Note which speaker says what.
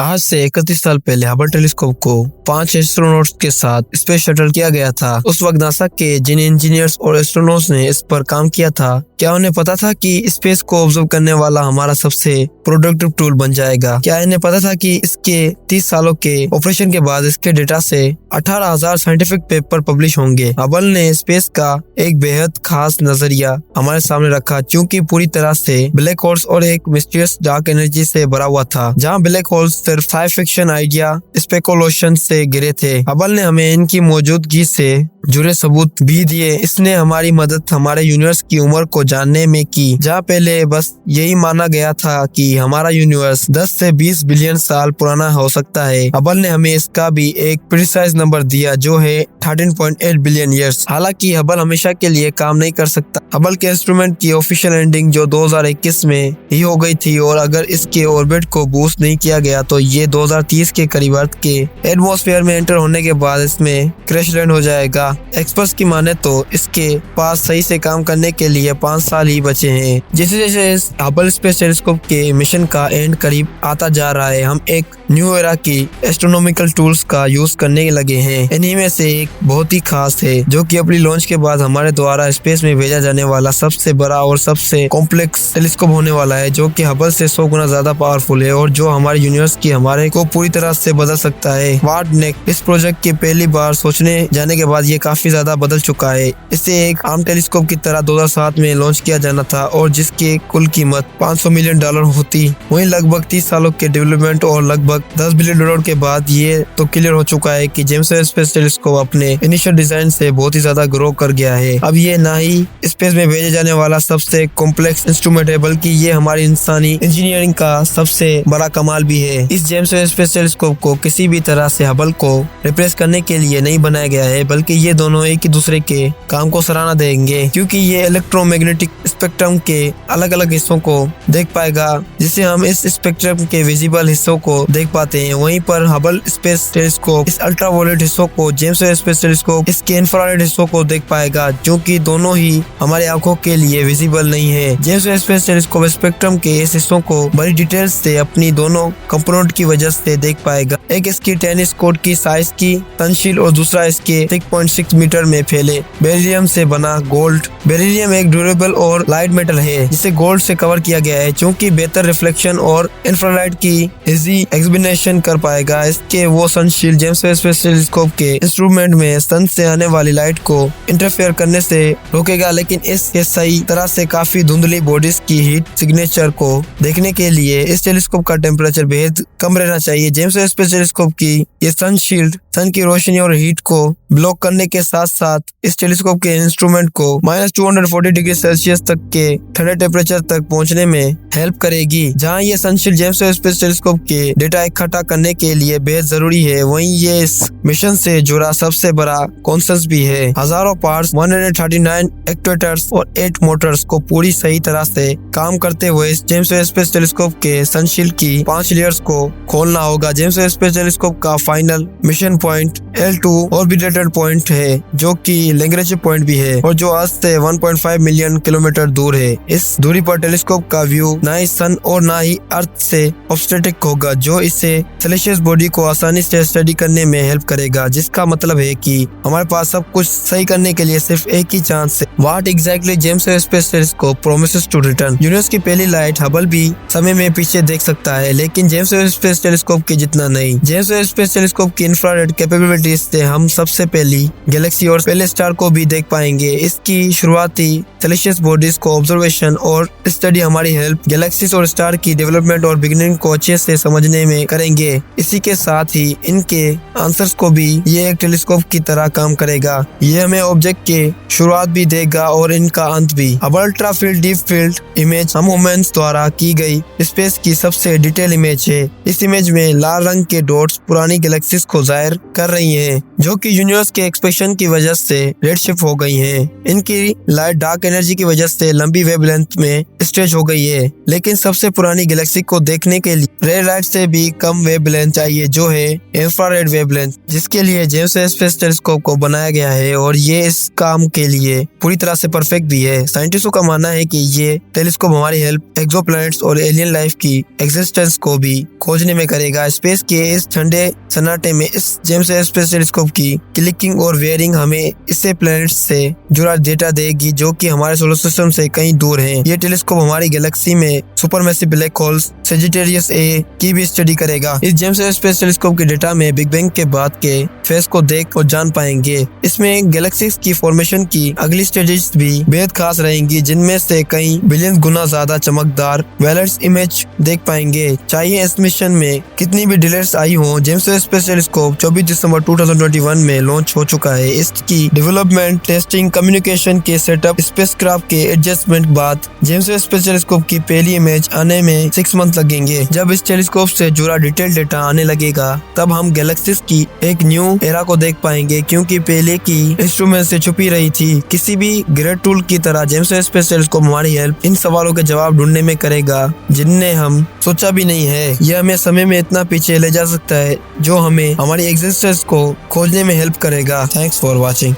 Speaker 1: आज से 31 साल पहले हबल टेलीस्कोप को 5 एस्ट्रोनॉट्स के साथ स्पेस शटल किया गया था। उस वक्त नासा के जिन इंजीनियर्स और एस्ट्रोनॉट्स ने इस पर काम किया था, क्या उन्हें पता था कि स्पेस को ऑब्जर्व करने वाला हमारा सबसे प्रोडक्टिव टूल बन जाएगा? क्या इन्हें पता था कि इसके 30 सालों के ऑपरेशन के बाद इसके डेटा से 18,000 साइंटिफिक पेपर पब्लिश होंगे? हबल ने स्पेस का एक बेहद खास नजरिया हमारे सामने रखा, क्योंकि पूरी तरह से ब्लैक होल्स और एक मिस्टीरियस डार्क एनर्जी से भरा हुआ था, जहां ब्लैक होल्स सिर्फ साइंस फिक्शन आइडिया स्पेकुलेशन से गिरे थे। हबल ने हमें इनकी मौजूदगी से जुड़े सबूत भी दिए। इसने हमारी मदद हमारे यूनिवर्स की उम्र को जानने में की, जहाँ पहले बस यही माना गया था कि हमारा यूनिवर्स 10 से 20 बिलियन साल पुराना हो सकता है। हबल ने हमें इसका भी एक प्रिसाइज नंबर दिया, जो है 13.8 बिलियन ईयर्स। हालांकि हबल हमेशा के लिए काम नहीं कर सकता। हबल के इंस्ट्रूमेंट की ऑफिशियल एंडिंग जो 2021 में ही हो गई थी, और अगर इसके ऑर्बिट को बूस्ट नहीं किया गया तो ये 2030 के करीब अर्थ के एटमॉस्फेयर में एंटर होने के बाद इसमें क्रैश लैंड हो जाएगा। एक्सपर्ट्स की माने तो इसके पास सही से काम करने के लिए 5 साल ही बचे हैं। जैसे जैसे इस हबल स्पेस टेलीस्कोप के मिशन का एंड करीब आता जा रहा है, हम एक न्यू एरा की एस्ट्रोनॉमिकल टूल्स का यूज करने लगे हैं। इन्हीं में से एक बहुत ही खास है, जो कि अपनी लॉन्च के बाद हमारे द्वारा स्पेस में भेजा जाने वाला सबसे बड़ा और सबसे कॉम्प्लेक्स टेलीस्कोप होने वाला है, जो कि हबल से 100 गुना ज्यादा पावरफुल है और जो हमारे यूनिवर्स की हमारे को पूरी तरह से बदल सकता है। वाट नेक इस प्रोजेक्ट के पहली बार सोचने जाने के बाद ये काफी ज्यादा बदल चुका है। इसे एक आम टेलीस्कोप की तरह 2007 में लॉन्च किया जाना था और जिसकी कुल कीमत $500 मिलियन होती। वहीं लगभग 30 सालों के डेवलपमेंट और लगभग $10 बिलियन के बाद ये तो क्लियर हो चुका है कि जेम्स वेब स्पेस टेलीस्कोप अपने इनिशियल डिजाइन से बहुत ही ज्यादा ग्रो कर गया है। अब ये ना ही स्पेस में भेजे जाने वाला सबसे कॉम्प्लेक्स इंस्ट्रूमेंट है, बल्कि ये हमारी इंसानी इंजीनियरिंग का सबसे बड़ा कमाल भी है। इस जेम्स वेब स्पेस टेलीस्कोप को किसी भी तरह से हबल को रिप्लेस करने के लिए नहीं बनाया गया है, बल्कि ये दोनों एक ही दूसरे के काम को सराहना देंगे, क्योंकि ये इलेक्ट्रोमैग्नेटिक स्पेक्ट्रम के अलग अलग हिस्सों को देख पाएगा, जिसे हम इस स्पेक्ट्रम के विजिबल हिस्सों को देख पाते हैं। वहीं पर हबल स्पेस टेलीस्कोप इस अल्ट्रावायलेट हिस्सों को, जेम्स वेब स्पेस टेलीस्कोप इसके इंफ्रारेड हिस्सों को देख पाएगा, जो कि दोनों ही हमारे आंखों के लिए विजिबल नहीं है। James Webb Space telescope spectrum के इस हिस्सों को बड़ी डिटेल से अपनी दोनों कंपोनेंट की वजह से देख पाएगा। एक इसकी टेनिस कोर्ट की साइज की तनशील और दूसरा इसके 6.6 मीटर में फैले बेरिलियम से बना गोल्ड। बेरिलियम एक ड्यूरेबल और लाइट मेटल है, जिसे गोल्ड से कवर किया गया है, क्योंकि बेहतर रिफ्लेक्शन और इंफ्रारेड की इजी एग्जिबिनेशन कर पाएगा। इसके वो सनशील्ड जेम्स वेब स्पेस टेलीस्कोप के इंस्ट्रूमेंट में सन से आने वाली लाइट को इंटरफेयर करने से रोकेगा, लेकिन इसके सही तरह से काफी धुंधली बॉडीज की हीट सिग्नेचर को देखने के लिए इस टेलीस्कोप का टेम्परेचर बेहद कम रहना चाहिए। जेम्स वेब स्पेस टेलीस्कोप की ये सनशील्ड सन की रोशनी और हीट को ब्लॉक करने के साथ साथ इस टेलीस्कोप के इंस्ट्रूमेंट को -240 डिग्री सेल्सियस तक के ठंडे टेम्परेचर तक पहुंचने में हेल्प करेगी, जहां ये सनशील्ड जेम्स वेब स्पेस टेलीस्कोप के डेटा इकट्ठा करने के लिए बेहद जरूरी है। वहीं ये इस मिशन से जुड़ा सबसे बड़ा कॉन्सेप्ट भी है। हजारों पार्ट्स, 139 एक्ट्यूएटर्स और 8 मोटर्स को पूरी सही तरह से काम करते हुए इस जेम्स वेब स्पेस टेलीस्कोप के सनशील्ड की 5 लेयर्स को खोलना होगा। जेम्स वेब स्पेस टेलीस्कोप का final mission point L2 orbited point है, जो कि लैग्रेंज पॉइंट भी है और जो अर्थ से 1.5 मिलियन किलोमीटर दूर है। इस दूरी पर टेलीस्कोप का व्यू ना ही सन और ना ही अर्थ से ऑब्स्टेटिक होगा, जो इसे सेलेशियस बॉडी को आसानी से स्टडी करने में हेल्प करेगा, जिसका मतलब है कि हमारे पास सब कुछ सही करने के लिए सिर्फ एक ही चांस है। What exactly James Webb Space Telescope promises to return? Universe की पहली लाइट हबल भी समय में पीछे देख सकता है, लेकिन जेम्स वेब स्पेस टेलीस्कोप के जितना नहीं। जेम्स वेब स्पेस टेलीस्कोप की इंफ्रारेड कैपेबिलिटीज से हम सबसे पहली गैलेक्सी और पहले स्टार को भी देख पाएंगे। इसकी शुरुआती सेलेशियस बॉडीज को ऑब्जर्वेशन और स्टडी हमारी हेल्प गैलेक्सीज और स्टार की डेवलपमेंट और बिगिनिंग को अच्छे से समझने में करेंगे। इसी के साथ ही इनके आंसर्स को भी ये एक टेलीस्कोप की तरह काम करेगा। ये हमें ऑब्जेक्ट के शुरुआत भी देगा और इनका अंत भी। अब ultra field deep field image हम ह्यूमंस द्वारा की गई स्पेस की सबसे डिटेल इमेज है। इस इमेज में लाल रंग के डॉट्स पुरानी गैलेक्सीज को जाहिर कर रही हैं जो कि यूनिवर्स के एक्सपेंशन की वजह से रेड शिफ्ट हो गई हैं। इनकी लाइट डार्क एनर्जी की वजह से लंबी वेवलेंथ में स्ट्रेच हो गई है, लेकिन सबसे पुरानी गैलेक्सी को देखने के लिए रेड लाइट से भी कम वेवलेंथ चाहिए जो है इंफ्रारेड वेवलेंथ, जिसके लिए जेम्स वेब स्पेस टेलीस्कोप को बनाया गया है और ये इस काम के लिए पूरी तरह से परफेक्ट भी है। साइंटिस्टों का मानना है कि ये टेलीस्कोप हमारी हेल्प एक्सोप्लैनेट्स और एलियन लाइफ की एग्जिस्टेंस को भी खोजने में करेगा। स्पेस के इस ठंडे सन्नाटे में इस जेम्स वेब स्पेस टेलीस्कोप की क्लिकिंग और वेयरिंग हमें इससे प्लैनेट्स से जुड़ा डेटा देगी जो कि हमारे सोलर सिस्टम से कहीं दूर हैं। ये टेलीस्कोप हमारी गैलेक्सी में सुपरमैसिव ब्लैक होल्स सजिटेरियस ए की भी स्टडी करेगा। इस जेम्स वेब स्पेस टेलीस्कोप के डेटा में बिग बैंग के बाद के फेज को देख और जान पाएंगे। इसमें गैलेक्सीज की फॉर्मेशन की अगली स्टेजेस भी बेहद खास रहेंगी, जिनमें से कई बिलियन गुना ज्यादा चमकदार वायलेट्स इमेज देख पाएंगे। चाहिए इस मिशन में कितनी भी डिलेस आई हो, जेम्स वेब स्पेस टेलीस्कोप 24 दिसंबर 2021 में लॉन्च हो चुका है। इसकी डेवलपमेंट, टेस्टिंग, कम्युनिकेशन के सेटअप, स्पेसक्राफ्ट के एडजस्टमेंट बाद जेम्स वेब स्पेस टेलीस्कोप की पहली इमेज आने में 6 मंथ लगेंगे। जब इस टेलीस्कोप से जुड़ा डिटेल डेटा आने लगेगा तब हम गैलेक्सीज की एक न्यू एरा को देख पाएंगे, क्योंकि पहले की इंस्ट्रूमेंट से छुपी रही थी। किसी भी ग्रेट टूल की तरह जेम्स वेब स्पेस टेलीस्कोप हमारी हेल्प इन सवालों के जवाब ढूंढने में करेगा जिन्हें हम सोचा भी नहीं है। यह हमें समय में इतना पीछे ले जा सकता है जो हमें हमारी एग्जिस्टेंस को खोजने में हेल्प करेगा। Thanks for watching.